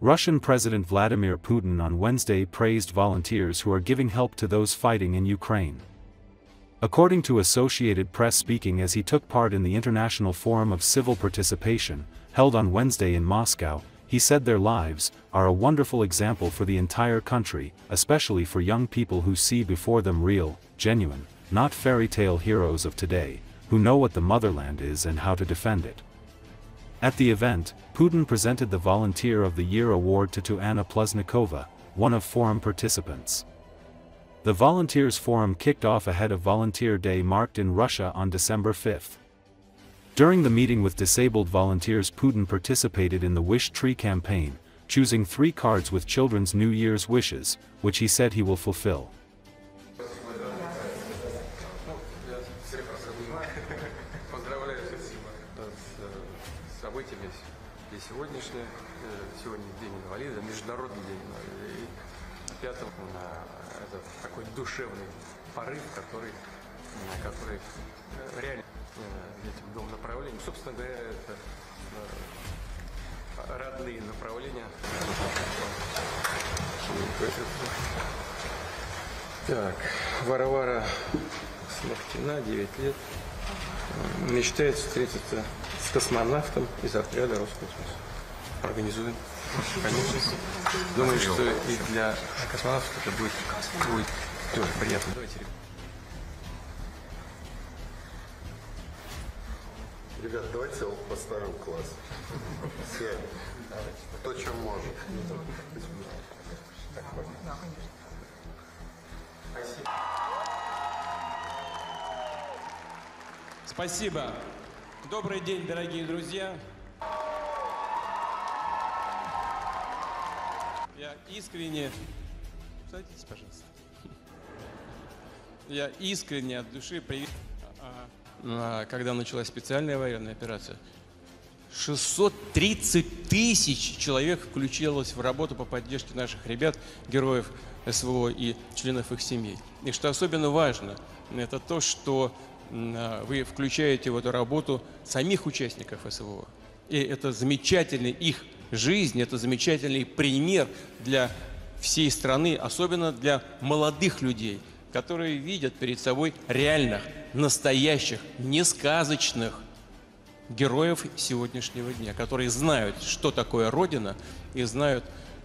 Russian President Vladimir Putin on Wednesday praised volunteers who are giving help to those fighting in Ukraine. According to Associated Press, speaking as he took part in the International Forum of Civil Participation, held on Wednesday in Moscow, he said their lives are a wonderful example for the entire country, especially for young people who see before them real, genuine, not fairy tale heroes of today, who know what the motherland is and how to defend it. At the event, Putin presented the Volunteer of the Year award to Anna Pluzhnikova, one of forum participants. The Volunteers Forum kicked off ahead of Volunteer Day marked in Russia on December 5. During the meeting with disabled volunteers, Putin participated in the Wish Tree campaign, choosing 3 cards with children's New Year's wishes, which he said he will fulfill. Это такой душевный порыв, который реально этим двум направлениям. Собственно говоря, это родные направления. Так, Варвара Смахтина, 9 лет. Мечтает встретиться с космонавтом из отряда Роскосмоса. Организуем. Конечно. Думаю, что и для космонавтов это будет тоже приятно. Давайте. Ребят, давайте поставим класс. Все. Кто чем может. Спасибо. Добрый день, дорогие друзья. Я искренне... Садитесь, пожалуйста. Я искренне от души когда началась специальная военная операция, 630 тысяч человек включилось в работу по поддержке наших ребят, героев СВО и членов их семей. И что особенно важно, это то, что вы включаете в эту работу самих участников СВО. И это замечательный их жизнь, это замечательный пример для всей страны, особенно для молодых людей, которые видят перед собой реальных, настоящих, не сказочных героев сегодняшнего дня, которые знают, что такое Родина, и знают,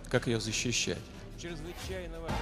как ее защищать. Чрезвычайно важно.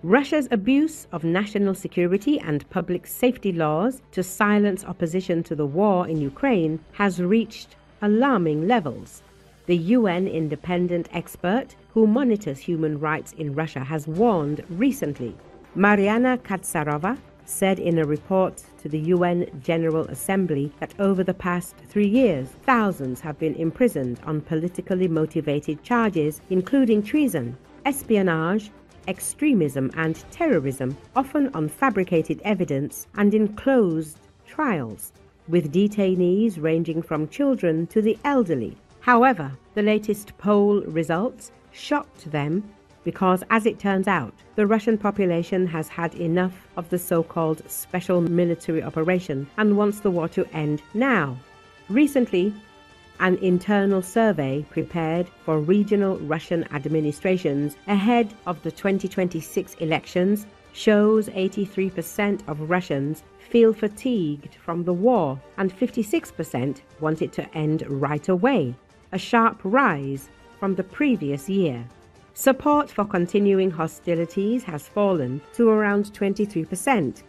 Russia's abuse of national security and public safety laws to silence opposition to the war in Ukraine has reached alarming levels. The UN independent expert who monitors human rights in Russia has warned recently. Mariana Katsarova said in a report to the UN General Assembly that over the past 3 years, thousands have been imprisoned on politically motivated charges, including treason, espionage, extremism and terrorism, often on fabricated evidence and in closed trials, with detainees ranging from children to the elderly. However, the latest poll results shocked them because, as it turns out, the Russian population has had enough of the so-called special military operation and wants the war to end now. Recently, an internal survey prepared for regional Russian administrations ahead of the 2026 elections shows 83% of Russians feel fatigued from the war and 56% want it to end right away, a sharp rise from the previous year. Support for continuing hostilities has fallen to around 23%,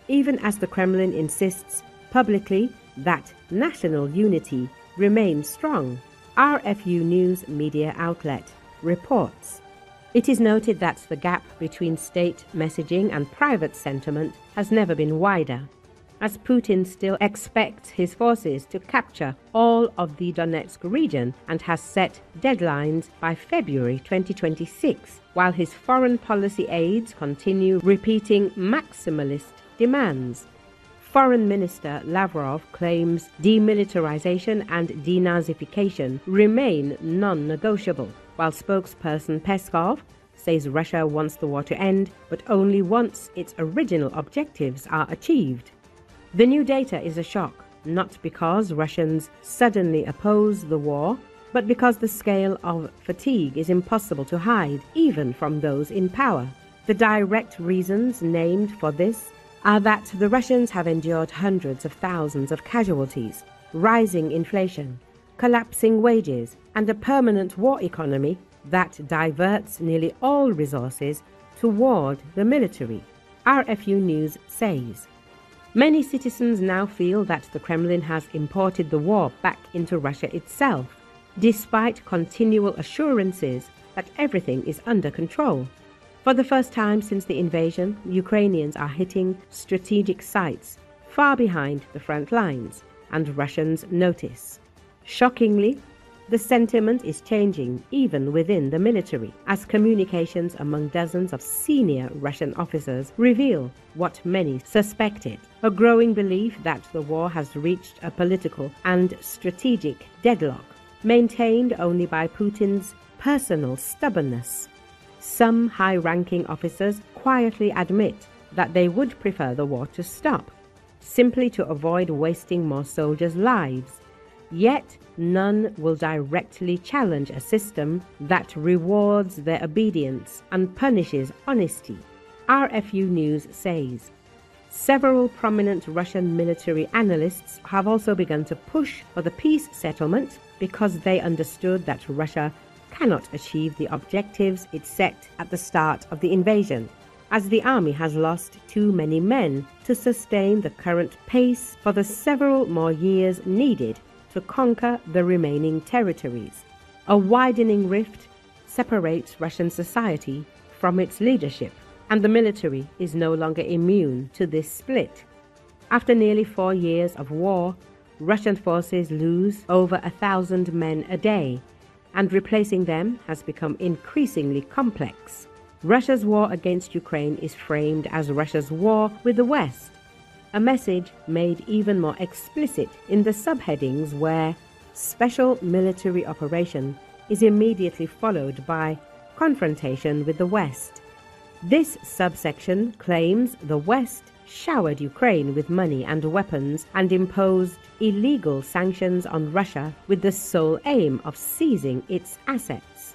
even as the Kremlin insists publicly that national unity remains strong. RFU News media outlet reports. It is noted that the gap between state messaging and private sentiment has never been wider, as Putin still expects his forces to capture all of the Donetsk region and has set deadlines by February 2026, while his foreign policy aides continue repeating maximalist demands. Foreign Minister Lavrov claims demilitarization and denazification remain non-negotiable, while spokesperson Peskov says Russia wants the war to end, but only once its original objectives are achieved. The new data is a shock, not because Russians suddenly oppose the war, but because the scale of fatigue is impossible to hide, even from those in power. The direct reasons named for this are that the Russians have endured hundreds of thousands of casualties, rising inflation, collapsing wages, and a permanent war economy that diverts nearly all resources toward the military, RFU News says. Many citizens now feel that the Kremlin has imported the war back into Russia itself, despite continual assurances that everything is under control. For the first time since the invasion, Ukrainians are hitting strategic sites far behind the front lines, and Russians notice. Shockingly, the sentiment is changing even within the military, as communications among dozens of senior Russian officers reveal what many suspected: a growing belief that the war has reached a political and strategic deadlock, maintained only by Putin's personal stubbornness. Some high-ranking officers quietly admit that they would prefer the war to stop, simply to avoid wasting more soldiers' lives. Yet none will directly challenge a system that rewards their obedience and punishes honesty, RFU News says. Several prominent Russian military analysts have also begun to push for the peace settlement because they understood that Russia cannot achieve the objectives it set at the start of the invasion, as the army has lost too many men to sustain the current pace for the several more years needed to conquer the remaining territories. A widening rift separates Russian society from its leadership, and the military is no longer immune to this split. After nearly 4 years of war, Russian forces lose over 1,000 men a day, and replacing them has become increasingly complex. Russia's war against Ukraine is framed as Russia's war with the West, a message made even more explicit in the subheadings where special military operation is immediately followed by confrontation with the West. This subsection claims the West showered Ukraine with money and weapons and imposed illegal sanctions on Russia with the sole aim of seizing its assets.